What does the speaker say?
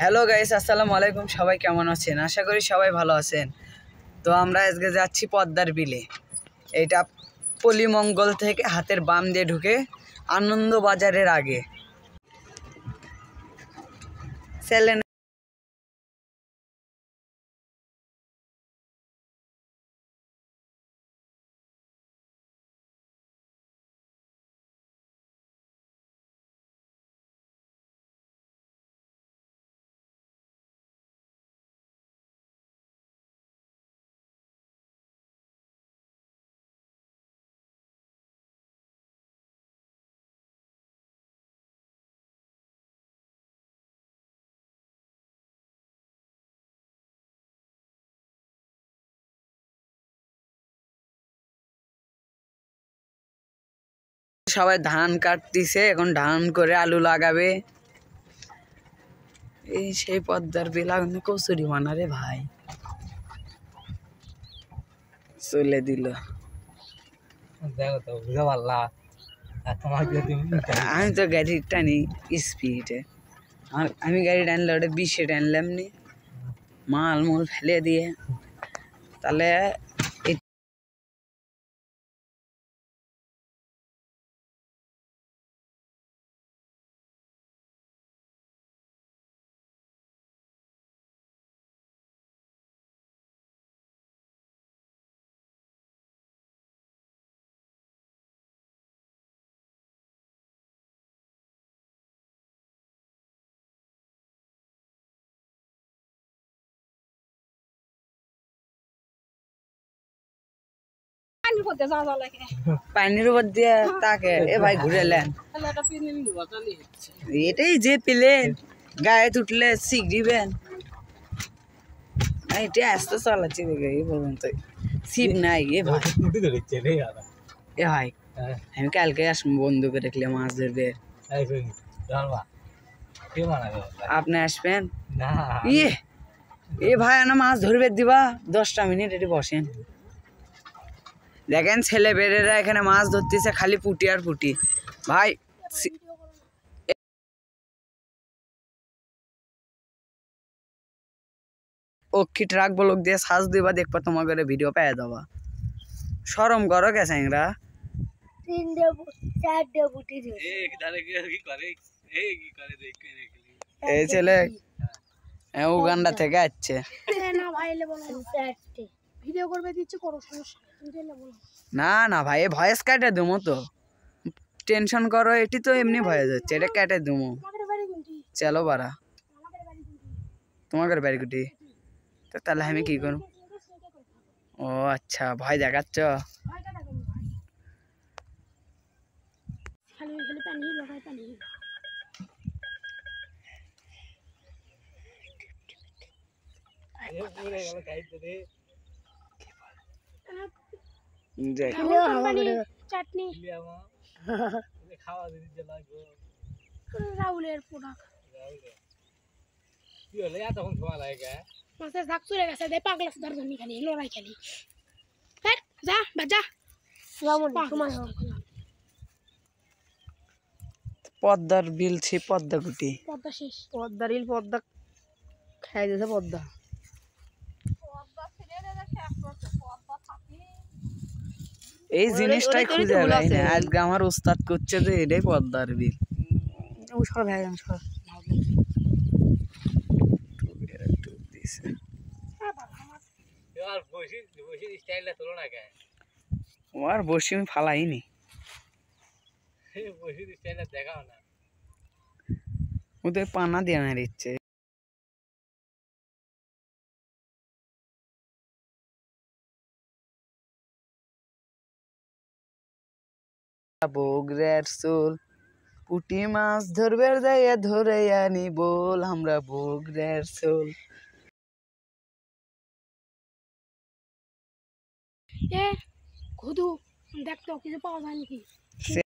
Hello guys, আসসালামু আলাইকুম। সবাই কেমন আছেন? আশা করি সবাই ভালো আছেন। তো আমরা আজকে যাচ্ছি পদ্মার বিলে। এটা পল্লীমঙ্গল থেকে হাতের বাম দিয়ে ঢুকে আনন্দবাজারের আগে সেলেন। সবাই ধান কাটতিছে, এখন ধান করে আলু লাগাবে। এই সেই পদ্মার বিল। কচুরি বানারে ভাই চলে দিল। আমি তো গাড়ি টানি স্পিডে, আমি গাড়ি টানলে ওটা 20-এ টানলাম নি, মাল মুল ফেলে দিয়ে। তাহলে পানির উপর দিয়ে তাকে এ ভাই ঘুরেলেন। এটাই যে প্লেন, গায়ে তুটলে শিখবেন। এটা আস্তে চালাচ্ছি দেখে এই পর্যন্ত সিট নাই। এ ভাই আমি কালকে আসবো, বন্ধু করে রেখলে মাছ ধরবে। আপনি আসবেন? ইয়ে এ ভাই না মাছ ধরবে দিবা 10টা মিনিট এটি বসেন। দেখেন ছেলে বেড়েরা এখানে মাছ ধরতেছে, খালি পুটি আর পুটি। ভাই অক্ষি ট্রাক ব্লক দিয়ে সাজ দিবা, দেখবা তোমাকে ভিডিও পেয়ে যাবা। শরম করো গেছেংরা। এই ছেলে উগান্ডা থেকে আসছে। না না ভাই, ভয়েস কাটে দেবো তো, টেনশন করো। এটি তো এমনি ভয়েস হচ্ছে, এটা কেটে দেবো। চলো বারা, তোমাদের বাড়ি কুটি? তাহলে আমি কি করব? ও আচ্ছা, ভয় দেখাচ্ছ। চাটনি রাহুলের প্রোডাক্ট মাছের ঝাঁক চলে গেছে, দে পাগলা সুদার জন্য খালি লড়াই খালি। যা বাজা পদ্মার বিল ছি, পদ্মা কুটি, পদ্মা শেষ, পদ্মা রিল, পদ্মা খাই দিয়েছে পদ্মা। এই জিনিসটাই খুঁজে পাই না। আজকে আমার উস্তাদ করছে যে এটাই পদ্মার বিল। ও সর ভাই আমি সর তোমার বসি আমি ফালাইনি। ওদের পানা দিয়ে না দিচ্ছে। বগরের চুল পুটি মাছ ধরবে যাইয়া ধরে আনি বল, আমরা বগরের চুল। এ খুদু দেখতো কিছু পাওয়া যায় নাকি?